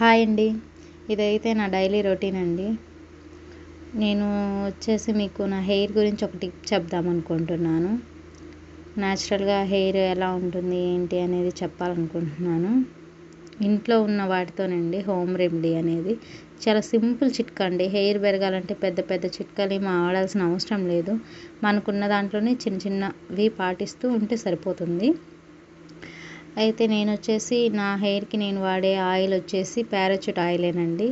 Hi అండి. ఇదైతే నా డైలీ రొటీన్ అండి. నేను వచ్చేసి మీకు నా హెయిర్ గురించి ఒక టిప్ చెప్దామనుకుంటున్నాను. న్యాచురల్గా హెయిర్ ఎలా ఉంటుంది ఏంటి అనేది చెప్పాలనుకుంటున్నాను. ఇంట్లో ఉన్న వాటితోనండి హోమ్ రెమెడీ అనేది. చాలా సింపుల్ చిట్కా అండి. హెయిర్ పెరగాలంటే పెద్ద పెద్ద చిట్కాలు ఏమి వాడాల్సిన అవసరం లేదు. మనకున్న దాంట్లోనే చిన్న చిన్నవి పాటిస్తూ ఉంటే సరిపోతుంది. అయితే నేను వచ్చేసి నా హెయిర్కి నేను వాడే ఆయిల్ వచ్చేసి పారాచూట్ ఆయిలేనండి.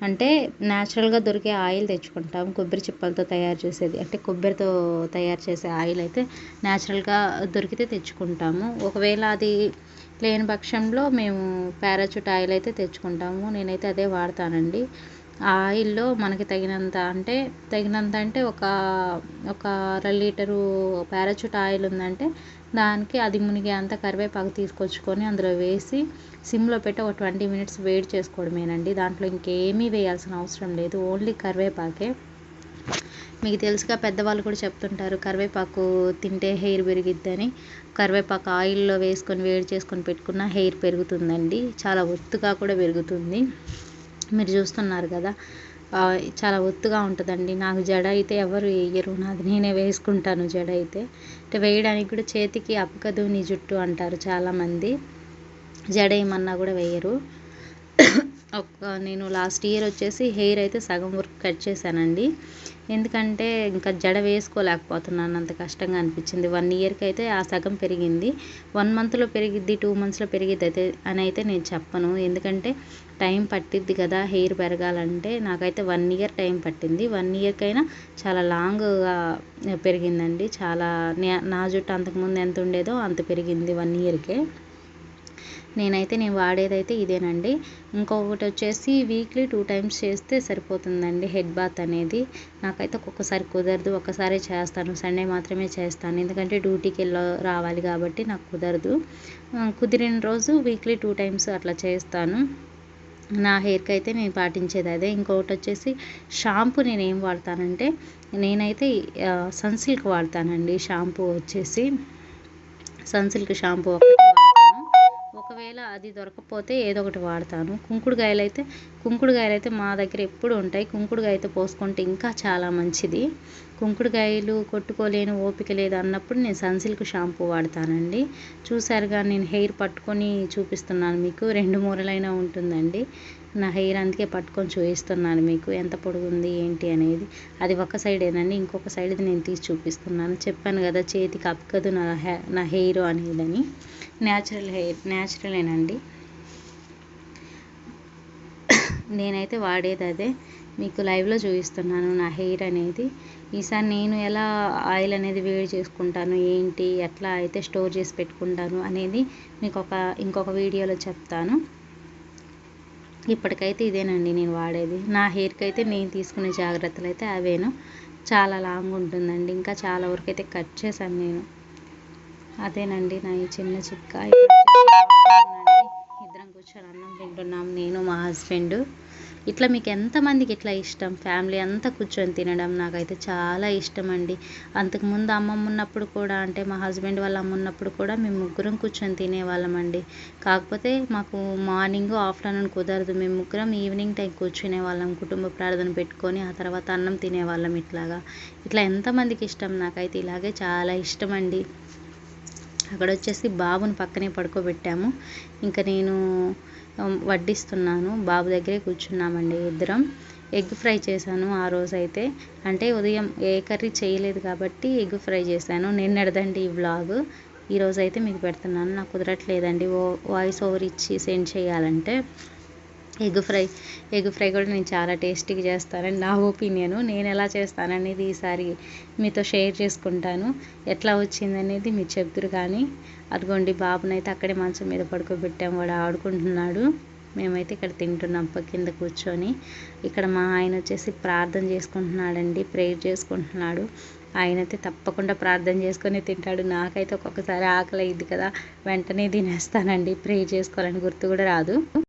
అంటే న్యాచురల్గా దొరికే ఆయిల్ తెచ్చుకుంటాం. కొబ్బరి చిప్పలతో తయారు చేసేది, అంటే కొబ్బరితో తయారు చేసే ఆయిల్ అయితే న్యాచురల్గా దొరికితే తెచ్చుకుంటాము. ఒకవేళ అది లేని పక్షంలో మేము పారాచూట్ ఆయిల్ అయితే తెచ్చుకుంటాము. నేనైతే అదే వాడతానండి. ఆ ఆయిల్లో మనకి తగినంత అంటే ఒక అర లీటరు పారాచూట్ ఆయిల్ ఉందంటే దానికి అది మునిగే అంత కరివేపాకు తీసుకొచ్చుకొని అందులో వేసి సిమ్లో పెట్టి ఒక 20 మినిట్స్ వేడి చేసుకోవడమేనండి. దాంట్లో ఇంకేమీ వేయాల్సిన అవసరం లేదు, ఓన్లీ కరివేపాకే. మీకు తెలుసుగా, పెద్దవాళ్ళు కూడా చెప్తుంటారు కరివేపాకు తింటే హెయిర్ పెరిగిద్దని. కరివేపాకు ఆయిల్లో వేసుకొని వేడి చేసుకొని పెట్టుకున్న హెయిర్ పెరుగుతుందండి. చాలా ఒత్తుగా కూడా పెరుగుతుంది. మీరు చూస్తున్నారు కదా, చాలా ఒత్తుగా ఉంటుందండి. నాకు జడ అయితే ఎవరు వేయరు, నాది నేనే వేసుకుంటాను జడ అయితే. అంటే వేయడానికి కూడా చేతికి అప్పకదు నీ జుట్టు అంటారు చాలామంది. జడ ఏమన్నా కూడా వేయరు. నేను లాస్ట్ ఇయర్ వచ్చేసి హెయిర్ అయితే సగం వరకు కట్ చేశానండి. ఎందుకంటే ఇంకా జడ వేసుకోలేకపోతున్నాను, అంత కష్టంగా అనిపించింది. 1 ఇయర్కి అయితే ఆ సగం పెరిగింది. 1 మంత్లో పెరిగిద్ది, 2 మంత్స్లో పెరిగిద్ది అయితే నేను చెప్పను. ఎందుకంటే టైం పట్టిద్ది కదా హెయిర్ పెరగాలంటే. నాకైతే 1 ఇయర్ టైం పట్టింది. 1 ఇయర్కైనా చాలా లాంగ్గా పెరిగిందండి. చాలా నా జుట్టు అంతకుముందు ఎంత ఉండేదో అంత పెరిగింది 1 ఇయర్కే. నేను వాడేదైతే ఇదేనండి. ఇంకొకటి వచ్చేసి వీక్లీ 2 టైమ్స్ చేస్తే సరిపోతుందండి హెడ్ బాత్ అనేది. నాకైతే ఒక్కొక్కసారి కుదరదు, ఒక్కసారే చేస్తాను. సండే మాత్రమే చేస్తాను, ఎందుకంటే డ్యూటీకి రావాలి కాబట్టి నాకు కుదరదు. కుదిరిన రోజు వీక్లీ 2 టైమ్స్ అట్లా చేస్తాను. నా హెయిర్కి అయితే నేను పాటించేది అదే. ఇంకొకటి వచ్చేసి షాంపూ నేనేం వాడతానంటే, నేనైతే సన్సిల్క్ వాడతానండి. షాంపూ వచ్చేసి సన్సిల్క్ షాంపూ ఒకటి వాడతాను. ఒకవేళ అది దొరకకపోతే ఏదో ఒకటి వాడతాను. కుంకుడుకాయలు అయితే మా దగ్గర ఎప్పుడు ఉంటాయి. కుంకుడుకాయ అయితే పోసుకుంటే ఇంకా చాలా మంచిది. కుంకుడుకాయలు కొట్టుకోలేను, ఓపిక లేదు అన్నప్పుడు నేను సన్సిల్క్ షాంపూ వాడతానండి. చూసారుగా, నేను హెయిర్ పట్టుకొని చూపిస్తున్నాను మీకు. 2 మూరలైనా ఉంటుందండి నా హెయిర్, అందుకే పట్టుకొని చూపిస్తున్నాను మీకు ఎంత పొడుగుంది ఏంటి అనేది. అది ఒక సైడేనండి, ఇంకొక సైడ్ది నేను తీసి చూపిస్తున్నాను. చెప్పాను కదా చేతికి అప్పకదు నా హెయిర్ అనేదని. న్యాచురలేనండి. నేనైతే వాడేది అదే. మీకు లైవ్లో చూపిస్తున్నాను నా హెయిర్ అనేది. ఈసారి నేను ఎలా ఆయిల్ అనేది వేడి చేసుకుంటాను ఏంటి, ఎట్లా అయితే స్టోర్ చేసి పెట్టుకుంటాను అనేది మీకు ఇంకొక వీడియోలో చెప్తాను. ఇప్పటికైతే ఇదేనండి నేను వాడేది. నా హెయిర్కి అయితే నేను తీసుకునే జాగ్రత్తలు అయితే అవేను. చాలా లాంగ్ ఉంటుందండి, ఇంకా చాలా వరకు అయితే కట్ చేశాను నేను. అదేనండి నా ఈ చిన్న చిట్కా. ఇద్దరం కూర్చొని అన్నం తింటున్నాం, నేను మా హస్బెండ్. ఇట్లా మీకు ఎంతమందికి ఇట్లా ఇష్టం? ఫ్యామిలీ అంతా కూర్చొని తినడం నాకైతే చాలా ఇష్టం అండి. అంతకుముందు అమ్మమ్మ ఉన్నప్పుడు కూడా, అంటే మా హస్బెండ్ వాళ్ళ అమ్మ ఉన్నప్పుడు కూడా మేము ముగ్గురం కూర్చొని తినేవాళ్ళం అండి. కాకపోతే మాకు మార్నింగ్ ఆఫ్టర్నూన్ కుదరదు. మేము ముగ్గురం ఈవినింగ్ టైం కూర్చునే వాళ్ళం, కుటుంబ ప్రార్థన పెట్టుకొని ఆ తర్వాత అన్నం తినేవాళ్ళం. ఇట్లా ఎంతమందికి ఇష్టం? నాకైతే ఇలాగే చాలా ఇష్టం అండి. అక్కడ వచ్చేసి బాబుని పక్కనే పడుకోబెట్టాము. ఇంకా నేను వడ్డిస్తున్నాను, బాబు దగ్గరే కూర్చున్నామండి ఇద్దరం. ఎగ్ ఫ్రై చేశాను ఆ రోజైతే. అంటే ఉదయం ఏ కర్రీ చేయలేదు కాబట్టి ఎగ్ ఫ్రై చేశాను. నిన్నటిదండి ఈ వ్లాగ్. ఈరోజైతే మీకు పెడుతున్నాను. నాకు కుదరట్లేదండి వాయిస్ ఓవర్ ఇచ్చి సెండ్ చేయాలంటే. ఎగ్ ఫ్రై కూడా నేను చాలా టేస్టీగా చేస్తానని నా ఒపీనియను. నేను ఎలా చేస్తాననేది ఈసారి మీతో షేర్ చేసుకుంటాను. ఎట్లా వచ్చిందనేది మీరు చెప్తురు. కానీ అదిగోండి, బాబునైతే అక్కడే మంచం మీద పడుకోబెట్టాము, వాడు ఆడుకుంటున్నాడు. మేమైతే ఇక్కడ తింటున్నాం కింద కూర్చొని. ఇక్కడ మా ఆయన వచ్చేసి ప్రార్థన చేసుకుంటున్నాడండి, ప్రేయర్ చేసుకుంటున్నాడు. ఆయనైతే తప్పకుండా ప్రార్థన చేసుకొని తింటాడు. నాకైతే ఒక్కొక్కసారి ఆకలి అయ్యిద్ది కదా, వెంటనే తినేస్తానండి. ప్రేయర్ చేసుకోవాలని గుర్తు కూడా రాదు.